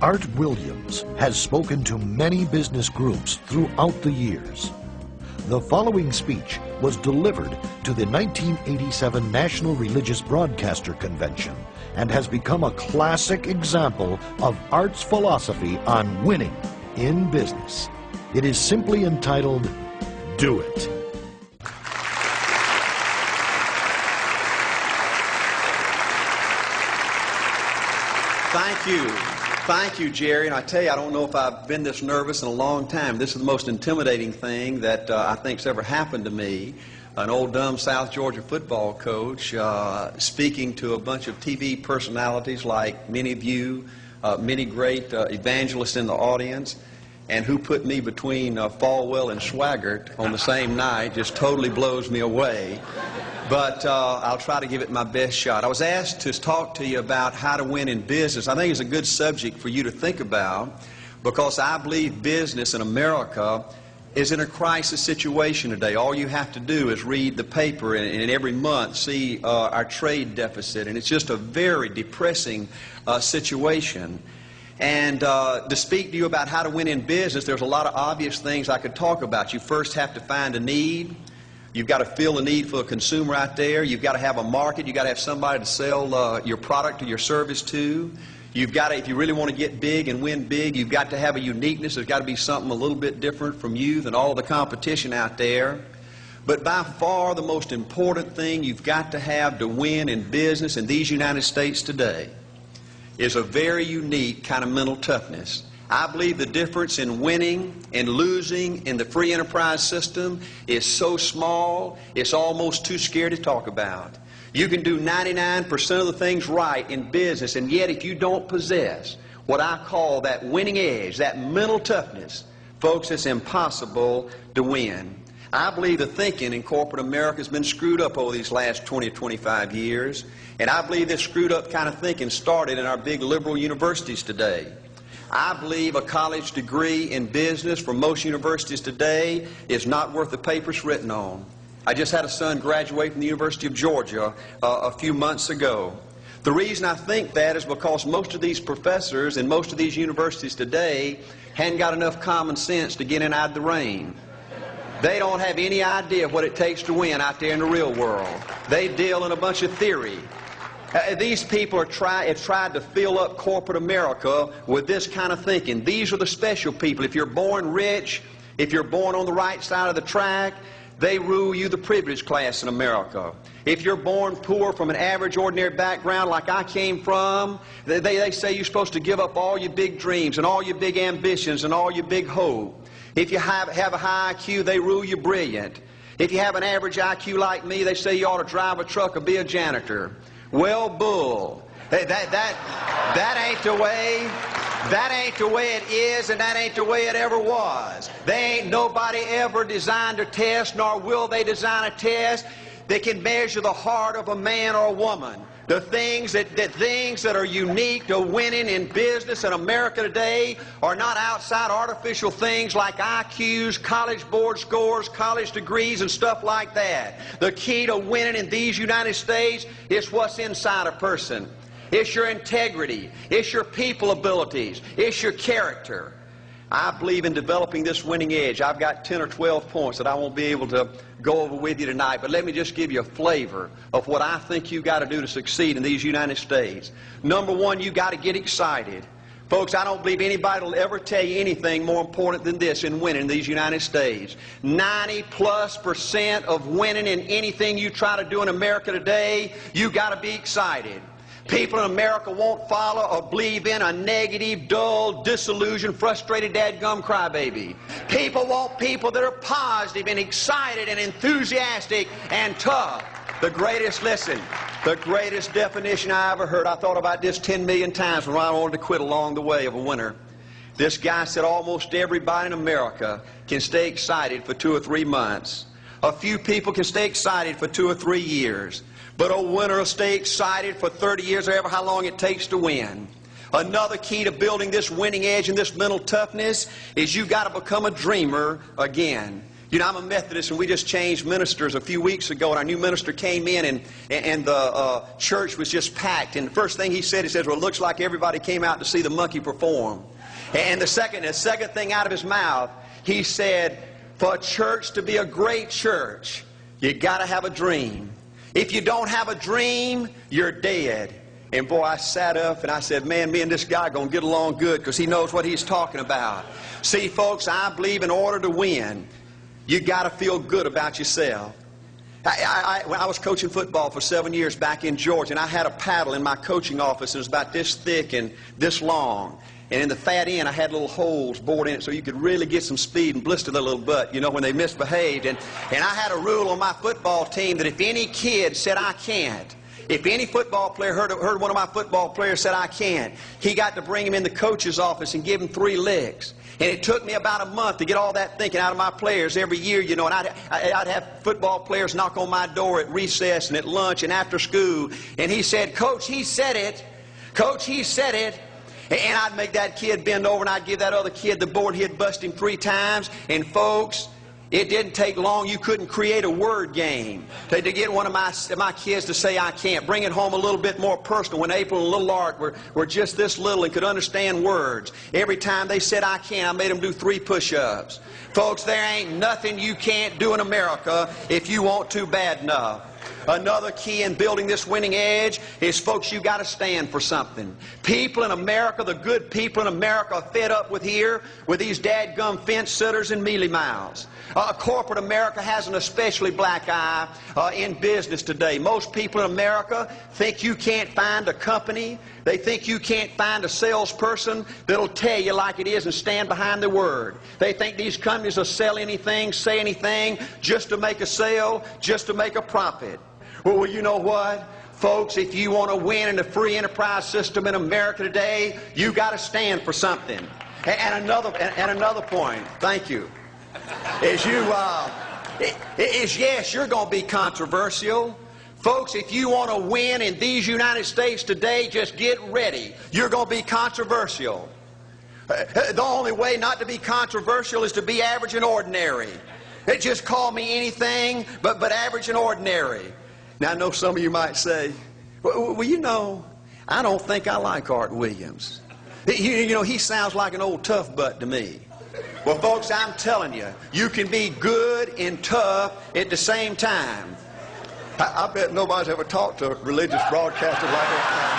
Art Williams has spoken to many business groups throughout the years. The following speech was delivered to the 1987 National Religious Broadcaster Convention and has become a classic example of Art's philosophy on winning in business. It is simply entitled, Do It. Thank you. Thank you, Jerry. And I tell you, I don't know if I've been this nervous in a long time. This is the most intimidating thing that I think's ever happened to me. An old dumb South Georgia football coach speaking to a bunch of TV personalities like many of you, many great evangelists in the audience, and who put me between Falwell and Swaggart on the same night just totally blows me away. But I'll try to give it my best shot. I was asked to talk to you about how to win in business. I think it's a good subject for you to think about because I believe business in America is in a crisis situation today. All you have to do is read the paper and every month see our trade deficit, and it's just a very depressing situation. And to speak to you about how to win in business, there's a lot of obvious things I could talk about. You first have to find a need. You've got to fill a need for a consumer out there. You've got to have a market. You've got to have somebody to sell your product or your service to. You've got to, if you really want to get big and win big, you've got to have a uniqueness. There's got to be something a little bit different from you than all the competition out there. But by far the most important thing you've got to have to win in business in these United States today is a very unique kind of mental toughness. I believe the difference in winning and losing in the free enterprise system is so small, it's almost too scary to talk about. You can do 99% of the things right in business, and yet if you don't possess what I call that winning edge, that mental toughness, folks, it's impossible to win. I believe the thinking in corporate America has been screwed up over these last 20 or 25 years, and I believe this screwed up kind of thinking started in our big liberal universities today. I believe a college degree in business for most universities today is not worth the paper it's written on. I just had a son graduate from the University of Georgia a few months ago. The reason I think that is because most of these professors in most of these universities today hadn't got enough common sense to get in out of the rain. They don't have any idea what it takes to win out there in the real world. They deal in a bunch of theory. These people have tried to fill up corporate America with this kind of thinking. These are the special people. If you're born rich, if you're born on the right side of the track, they rule you, the privileged class in America. If you're born poor from an average, ordinary background like I came from, they say you're supposed to give up all your big dreams and all your big ambitions and all your big hope. If you have a high IQ, they rule you brilliant. If you have an average IQ like me, they say you ought to drive a truck or be a janitor. Well, bull. That ain't the way. That ain't the way it is, and that ain't the way it ever was. They ain't nobody ever designed a test, nor will they design a test that can measure the heart of a man or a woman. The things that are unique to winning in business in America today are not outside artificial things like IQs, college board scores, college degrees, and stuff like that. The key to winning in these United States is what's inside a person. It's your integrity. It's your people abilities. It's your character. I believe in developing this winning edge. I've got 10 or 12 points that I won't be able to go over with you tonight, but let me just give you a flavor of what I think you've got to do to succeed in these United States. Number one, you've got to get excited. Folks, I don't believe anybody will ever tell you anything more important than this in winning in these United States. 90+% of winning in anything you try to do in America today, you've got to be excited. People in America won't follow or believe in a negative, dull, disillusioned, frustrated, dadgum crybaby. People want people that are positive and excited and enthusiastic and tough. The greatest definition I ever heard, I thought about this 10 million times when I wanted to quit along the way of a winner. This guy said almost everybody in America can stay excited for 2 or 3 months. A few people can stay excited for 2 or 3 years. But a winner will stay excited for 30 years or ever how long it takes to win. Another key to building this winning edge and this mental toughness is you've got to become a dreamer again. You know, I'm a Methodist, and we just changed ministers a few weeks ago, and our new minister came in, and the church was just packed. And the first thing he said, well, it looks like everybody came out to see the monkey perform. And the second thing out of his mouth, he said, for a church to be a great church, you got to have a dream. If you don't have a dream, you're dead. And boy, I sat up and I said, man, me and this guy are going to get along good because he knows what he's talking about. See, folks, I believe in order to win, you got to feel good about yourself. When I was coaching football for 7 years back in Georgia, and I had a paddle in my coaching office. It was about this thick and this long. And in the fat end, I had little holes bored in it so you could really get some speed and blister their little butt, you know, when they misbehaved. And I had a rule on my football team that if any kid said, I can't, if any football player heard one of my football players said, I can't, he got to bring him in the coach's office and give him 3 licks. And it took me about a month to get all that thinking out of my players every year, you know. And I'd have football players knock on my door at recess and at lunch and after school. And he said, Coach, he said it. Coach, he said it. And I'd make that kid bend over, and I'd give that other kid the board. He'd bust him 3 times. And folks, it didn't take long. You couldn't create a word game to get one of my kids to say I can't. Bring it home a little bit more personal. When April and little Art were just this little and could understand words, every time they said I can't, I made them do 3 push-ups. Folks, there ain't nothing you can't do in America if you want to bad enough. Another key in building this winning edge is, folks, you got to stand for something. People in America, the good people in America, are fed up with these dadgum fence sitters and mealy mouths. Corporate America has an especially black eye in business today. Most people in America think you can't find a company. They think you can't find a salesperson that'll tell you like it is and stand behind their word. They think these companies will sell anything, say anything, just to make a sale, just to make a profit. Well, you know what? Folks, if you want to win in the free enterprise system in America today, you got to stand for something. And another point, thank you, is yes, you're going to be controversial. Folks, if you want to win in these United States today, just get ready. You're going to be controversial. The only way not to be controversial is to be average and ordinary. They just call me anything but average and ordinary. Now, I know some of you might say, well, you know, I don't think I like Art Williams. You know, he sounds like an old tough butt to me. Well, folks, I'm telling you, you can be good and tough at the same time. I bet nobody's ever talked to a religious broadcaster like that.